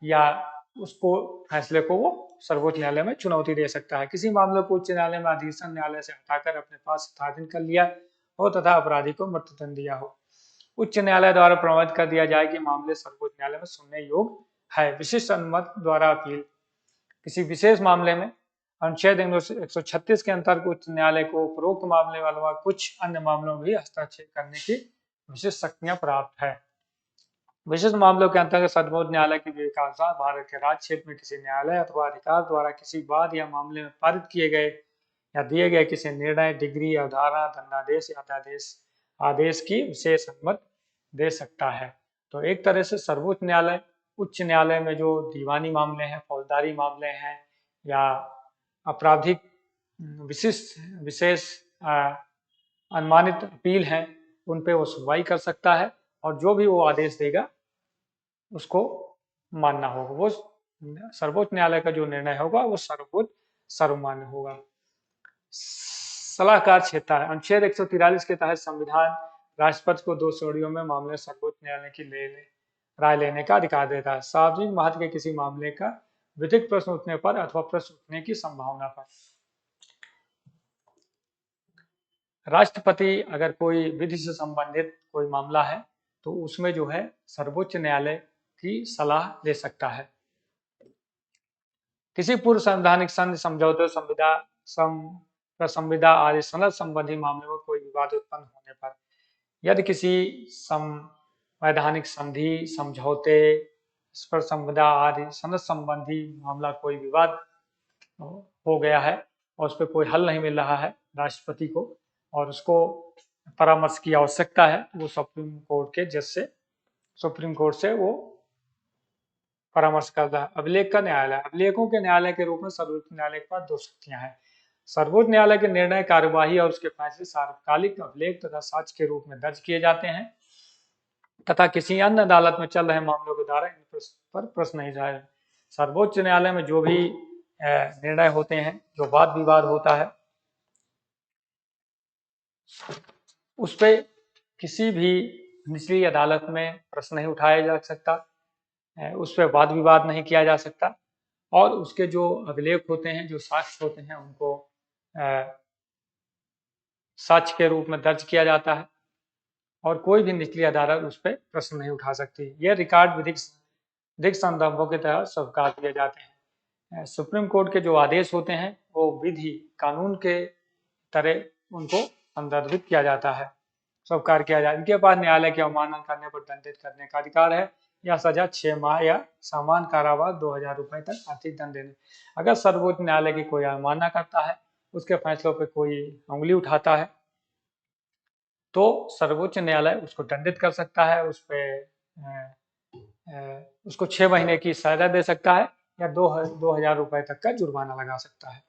या उसको फैसले को वो सर्वोच्च न्यायालय में चुनौती दे सकता है। किसी मामले को उच्च न्यायालय में अधीनस्थ न्यायालय से हटाकर अपने पास स्थापित कर लिया हो तथा अपराधी को मृत्युदंड दिया हो, उच्च न्यायालय द्वारा प्रमाणित कर दिया जाए कि मामले सर्वोच्च न्यायालय में सुनने योग्य है। विशिष्ट अनुमति द्वारा अपील, किसी विशेष मामले में अनुच्छेद 136 के अंतर्गत उच्च न्यायालय को उपरोक्त मामले वाले कुछ अन्य मामलों में भी हस्तक्षेप करने की विशेष शक्तियां प्राप्त है। विशिष्ट मामलों के अंतर्गत सर्वोच्च न्यायालय के विवेकानुसार भारत के राज्य क्षेत्र में किसी न्यायालय अथवा अधिकार द्वारा किसी वाद या मामले में पारित किए गए या दिए गए किसी निर्णय, डिग्री, अवधारणा, दंडादेश या आदेश की विशेष अनुमति दे सकता है। तो एक तरह से सर्वोच्च न्यायालय उच्च न्यायालय में जो दीवानी मामले हैं, फौजदारी मामले हैं, या आपराधिक विशेष अनुमानित अपील हैं, उन पे वो सुनवाई कर सकता है, और जो भी वो आदेश देगा उसको मानना होगा। वो सर्वोच्च न्यायालय का जो निर्णय होगा वो सर्वमान्य होगा। सलाहकार क्षेत्र, अनुच्छेद 143 के तहत संविधान राष्ट्रपति को 2 श्रेणियों में मामले सर्वोच्च न्यायालय की राय लेने का अधिकार देता है। सार्वजनिक महत्व के किसी मामले का विधिक प्रश्न उठने पर अथवा प्रश्न उठने की संभावना पर। राष्ट्रपति अगर कोई विधि से संबंधित कोई मामला है तो उसमें जो है सर्वोच्च न्यायालय की सलाह ले सकता है। किसी पूर्व संवैधानिक संधि, समझौते, संविदा आदि सनद संबंधी मामले में कोई विवाद उत्पन्न होने पर यदि किसी संवैधानिक संधि, समझौते, संविदा आदि सनद संबंधी मामला कोई विवाद हो गया है और उस पर कोई हल नहीं मिल रहा है राष्ट्रपति को और उसको परामर्श की आवश्यकता है, वो सुप्रीम कोर्ट के जज से, सुप्रीम कोर्ट से वो परामर्श करता है। अभिलेख का न्यायालय, अभिलेखों के न्यायालय के रूप में सर्वोच्च न्यायालय के पास दो शक्तियां हैं। सर्वोच्च न्यायालय के निर्णय, कार्यवाही और उसके फैसले सार्वकालिक अभिलेख तथा साक्ष्य के रूप में दर्ज किए जाते हैं तथा किसी अन्य अदालत में चल रहे मामलों के द्वारा इन पर प्रश्न नहीं जाए। सर्वोच्च न्यायालय में जो भी निर्णय होते हैं, जो वाद विवाद होता है, उस पर किसी भी निचली अदालत में प्रश्न नहीं उठाया जा सकता, उस पर वाद विवाद नहीं किया जा सकता और उसके जो अभिलेख होते हैं, जो साक्ष्य होते हैं, उनको साक्ष्य के रूप में दर्ज किया जाता है और कोई भी निचली अदालत उस पर प्रश्न नहीं उठा सकती। यह रिकॉर्ड विधिक संदर्भों के तहत स्वीकार किए जाते हैं। सुप्रीम कोर्ट के जो आदेश होते हैं वो विधि कानून के तरह उनको संदर्भित किया जाता है, स्वीकार किया जाए। इनके पास न्यायालय की अवमानना करने पर दंडित करने का अधिकार है या सजा 6 माह या सामान्य कारावास 2000 रुपए तक आर्थिक दंड देने। अगर सर्वोच्च न्यायालय की कोई अवमानना करता है, उसके फैसलों पर कोई उंगली उठाता है, तो सर्वोच्च न्यायालय उसको दंडित कर सकता है, उस पर उसको 6 महीने की सजा दे सकता है या 2000 रुपए तक का जुर्माना लगा सकता है।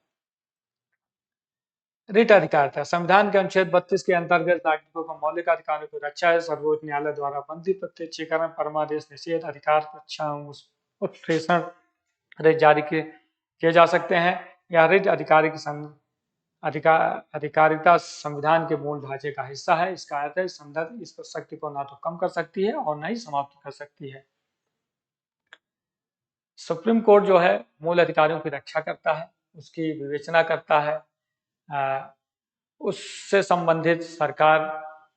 रिट अधिकारिता, संविधान के अनुच्छेद 32 के अंतर्गत नागरिकों को मौलिक अधिकारों की रक्षा है। सर्वोच्च न्यायालय द्वारा बंदी, प्रत्यक्षीकरण, परमादेश, निषेध, अधिकार रक्षा, उत्प्रेषण रिट जारी किए जा सकते हैं। या रिट अधिकारिता संविधान के मूल ढांचे का हिस्सा है। इसका अर्थ है संदर्भ इस शक्ति को ना तो कम कर सकती है और ना ही समाप्त कर सकती है। सुप्रीम कोर्ट जो है मूल अधिकारियों की रक्षा करता है, उसकी विवेचना करता है, उससे संबंधित सरकार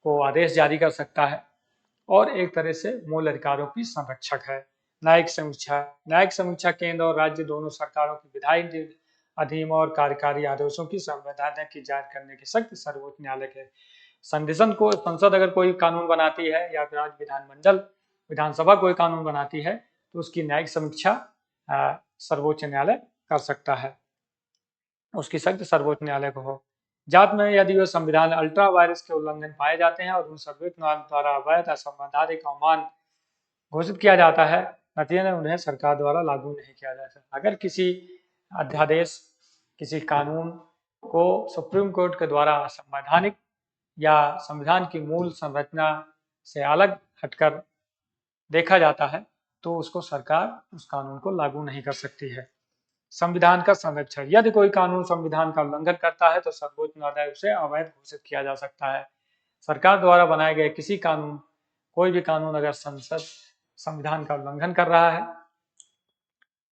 को आदेश जारी कर सकता है और एक तरह से मूल अधिकारों की संरक्षक है। न्यायिक समीक्षा, न्यायिक समीक्षा केंद्र और राज्य दोनों सरकारों की विधायी, अधिनियम और कार्यकारी आदेशों की संवैधानिक की जांच करने की शक्ति सर्वोच्च न्यायालय के। संसद अगर कोई कानून बनाती है या राज्य विधानमंडल, विधानसभा कोई कानून बनाती है तो उसकी न्यायिक समीक्षा सर्वोच्च न्यायालय कर सकता है, उसकी शक्ति सर्वोच्च न्यायालय को हो। जात में यदि वह संविधान अल्ट्रा वायरस के उल्लंघन पाए जाते हैं और उन सर्वोच्च न्यायालय द्वारा अवैध असंवैधानिक अवमान घोषित किया जाता है, नतीजे में उन्हें सरकार द्वारा लागू नहीं किया जा सकता। अगर किसी अध्यादेश, किसी कानून को सुप्रीम कोर्ट के द्वारा असंवैधानिक या संविधान की मूल संरचना से अलग हटकर देखा जाता है तो उसको सरकार उस कानून को लागू नहीं कर सकती है। संविधान का संरक्षण, यदि कोई कानून संविधान का उल्लंघन करता है तो सर्वोच्च न्यायालय उसे अवैध घोषित किया जा सकता है। सरकार द्वारा बनाए गए किसी कानून, कोई भी कानून अगर संसद संविधान का उल्लंघन कर रहा है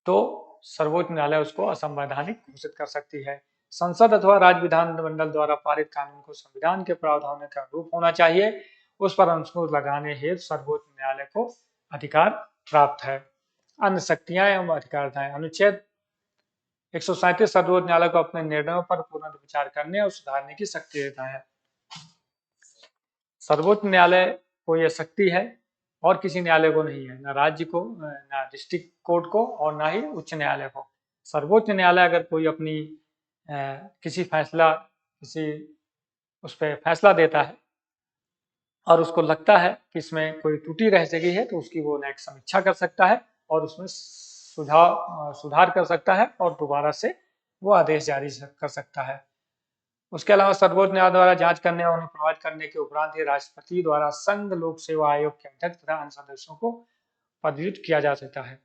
तो सर्वोच्च न्यायालय उसको असंवैधानिक घोषित कर सकती है। संसद अथवा राज्य विधानमंडल द्वारा पारित कानून को संविधान के प्रावधानों के अनुरूप होना चाहिए, उस पर अंकुश लगाने हेतु सर्वोच्च न्यायालय को अधिकार प्राप्त है। अन्य शक्तियां एवं अधिकारिताएं, अनुच्छेद 137 सर्वोच्च न्यायालय को अपने निर्णयों पर पुनर्विचार करने और सुधारने की शक्ति देता है। सर्वोच्च न्यायालय को यह शक्ति है और किसी न्यायालय को नहीं है, ना राज्य को, ना डिस्ट्रिक्ट कोर्ट को और ना ही उच्च न्यायालय को। सर्वोच्च न्यायालय अगर कोई अपनी किसी उस पर फैसला देता है और उसको लगता है कि इसमें कोई त्रुटि रह सकी है तो उसकी वो न्यायिक समीक्षा कर सकता है और उसमें सुधार कर सकता है और दोबारा से वो आदेश जारी कर सकता है। उसके अलावा सर्वोच्च न्यायालय द्वारा जांच करने और उन्हें प्रभावित करने के उपरांत ही राष्ट्रपति द्वारा संघ लोक सेवा आयोग के अध्यक्ष तथा अन्य सदस्यों को पदच्युत किया जा सकता है।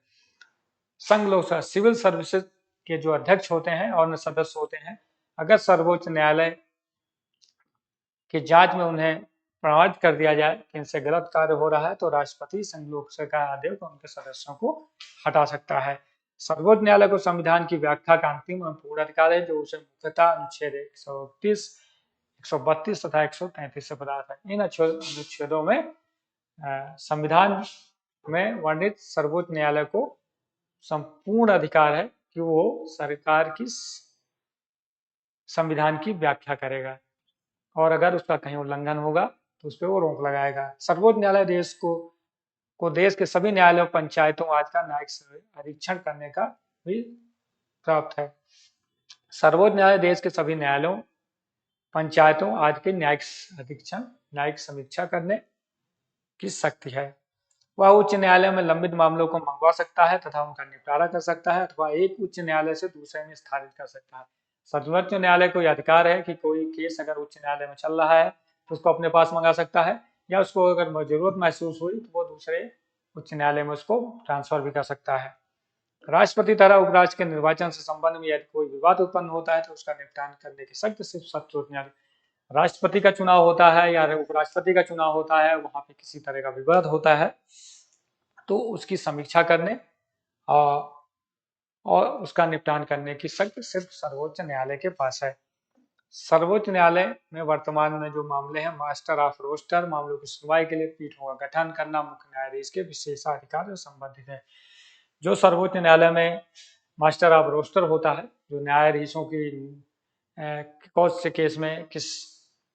संघ लोक सेवा, सिविल सर्विसेज के जो अध्यक्ष होते हैं और सदस्य होते हैं, अगर सर्वोच्च न्यायालय की जांच में उन्हें प्रमाणित कर दिया जाए कि इनसे गलत कार्य हो रहा है तो राष्ट्रपति संघ लोक सेवा आयोग और उनके सदस्यों को हटा सकता है। सर्वोच्च न्यायालय को संविधान की व्याख्या का अंतिम और पूर्ण अधिकार है, जो उसे मुख्यतः अनुच्छेद 131 132 तथा 133 से पदार्थ है। इन अनुच्छेदों में संविधान में वर्णित सर्वोच्च न्यायालय को संपूर्ण अधिकार है कि वो सरकार की संविधान की व्याख्या करेगा और अगर उसका कहीं उल्लंघन होगा तो उस पर वो रोक लगाएगा। सर्वोच्च न्यायालय देश को देश के सभी न्यायालयों, पंचायतों आदि का न्यायिक परीक्षण करने का भी प्राप्त है। सर्वोच्च न्यायालय देश के सभी न्यायालयों, पंचायतों आदि के न्यायिक समीक्षा करने की शक्ति है। वह उच्च न्यायालय में लंबित मामलों को मंगवा सकता है तथा उनका निपटारा कर सकता है अथवा एक उच्च न्यायालय से दूसरे में स्थानांतरित कर सकता है। सर्वोच्च न्यायालय को यह अधिकार है कि कोई केस अगर उच्च न्यायालय में चल रहा है तो उसको अपने पास मंगा सकता है या उसको अगर जरूरत महसूस हुई तो वो दूसरे उच्च न्यायालय में उसको ट्रांसफर भी कर सकता है। राष्ट्रपति तथा उपराष्ट्रपति के निर्वाचन से संबंध में यदि कोई विवाद उत्पन्न होता है तो उसका निपटान करने की शक्ति सिर्फ सर्वोच्च न्यायालय। राष्ट्रपति का चुनाव होता है या उपराष्ट्रपति का चुनाव होता है, वहां पे किसी तरह का विवाद होता है तो उसकी समीक्षा करने और उसका निपटान करने की शक्ति सिर्फ सर्वोच्च न्यायालय के पास है। सर्वोच्च न्यायालय में वर्तमान में जो मामले हैं, मास्टर ऑफ रोस्टर मामलों की सुनवाई के लिए पीठों का गठन करना मुख्य न्यायाधीश के विशेषाधिकार से संबंधित है। जो सर्वोच्च न्यायालय में मास्टर ऑफ रोस्टर होता है, जो न्यायाधीशों की कौन से केस में किस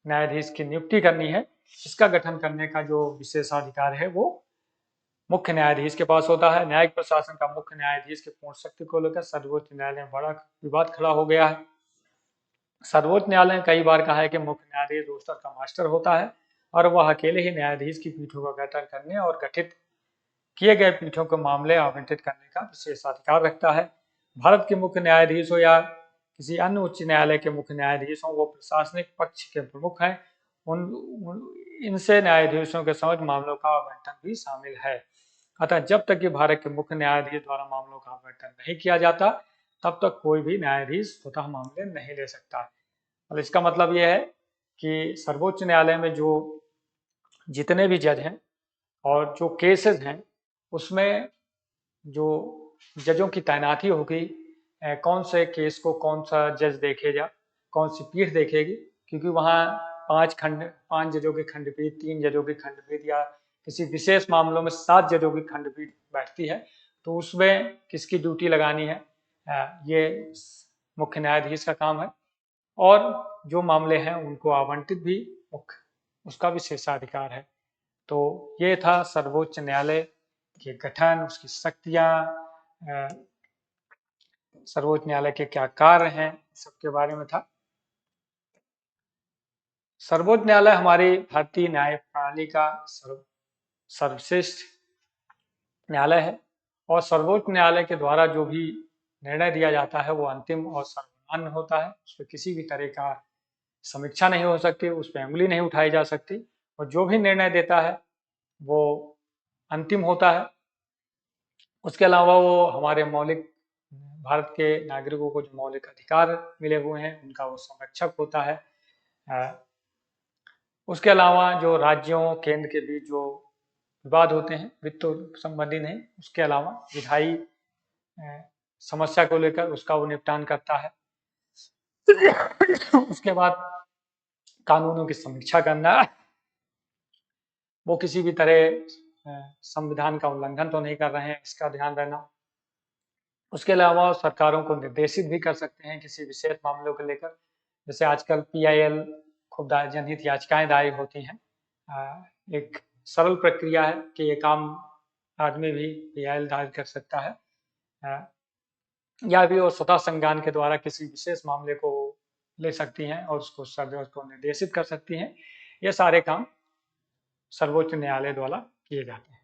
न्यायाधीश की नियुक्ति करनी है, इसका गठन करने का जो विशेषाधिकार है वो मुख्य न्यायाधीश के पास होता है। न्यायिक प्रशासन का मुख्य न्यायाधीश की पूर्ण शक्ति को लेकर सर्वोच्च न्यायालय में बड़ा विवाद खड़ा हो गया है। सर्वोच्च न्यायालय ने कई बार कहा है कि मुख्य न्यायाधीश रोस्टर का मास्टर होता है और वह अकेले ही न्यायाधीश की पीठों का गठन करने और गठित किए गए पीठों के मामले आवंटित करने का विशेषाधिकार रखता है। भारत के मुख्य न्यायाधीश हो या किसी अन्य उच्च न्यायालय के मुख्य न्यायाधीश हो, वो प्रशासनिक पक्ष के प्रमुख हैं। इनसे न्यायाधीशों के समक्ष मामलों का आवंटन भी शामिल है। अतः जब तक कि भारत के मुख्य न्यायाधीश द्वारा मामलों का आवंटन नहीं किया जाता तब तक कोई भी न्यायाधीश स्वतः मामले नहीं ले सकता। और इसका मतलब यह है कि सर्वोच्च न्यायालय में जो जितने भी जज हैं और जो केसेस हैं उसमें जो जजों की तैनाती होगी, कौन से केस को कौन सा जज देखेगा, कौन सी पीठ देखेगी, क्योंकि वहाँ 5 जजों की खंडपीठ, 3 जजों की खंडपीठ या किसी विशेष मामलों में 7 जजों की खंडपीठ बैठती है, तो उसमें किसकी ड्यूटी लगानी है ये मुख्य न्यायाधीश का काम है। और जो मामले हैं उनको आवंटित भी मुख्य उसका विशेषाधिकार है। तो ये था सर्वोच्च न्यायालय के गठन, उसकी शक्तियां, सर्वोच्च न्यायालय के क्या कार्य हैं, सबके बारे में था। सर्वोच्च न्यायालय हमारी भारतीय न्याय प्रणाली का सर्वश्रेष्ठ न्यायालय है और सर्वोच्च न्यायालय के द्वारा जो भी निर्णय दिया जाता है वो अंतिम और सर्वमान्य होता है। उस पर किसी भी तरह का समीक्षा नहीं हो सकती, उस पर उंगली नहीं उठाई जा सकती और जो भी निर्णय देता है वो अंतिम होता है। उसके अलावा वो हमारे मौलिक भारत के नागरिकों को जो मौलिक अधिकार मिले हुए हैं उनका वो संरक्षक होता है। उसके अलावा जो राज्यों केंद्र के बीच जो विवाद होते हैं वित्त संबंधी नहीं, उसके अलावा विधायी समस्या को लेकर उसका वो निपटान करता है। उसके बाद कानूनों की समीक्षा करना, वो किसी भी तरह संविधान का उल्लंघन तो नहीं कर रहे हैं, इसका ध्यान रहना। उसके अलावा सरकारों को निर्देशित भी कर सकते हैं किसी विशेष मामलों को लेकर, जैसे आजकल PIL खूब जनहित याचिकाएं दायर होती हैं। एक सरल प्रक्रिया है कि एक आम आदमी भी PIL दायर कर सकता है या भी वो स्वतः संज्ञान के द्वारा किसी विशेष मामले को ले सकती हैं और उसको निर्देशित कर सकती हैं। ये सारे काम सर्वोच्च न्यायालय द्वारा किए जाते हैं।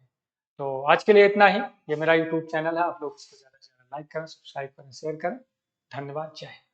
तो आज के लिए इतना ही। ये मेरा YouTube चैनल है, आप लोग इसको ज़्यादा से ज़्यादा लाइक करें, सब्सक्राइब करें, शेयर करें। धन्यवाद। जय हिंद।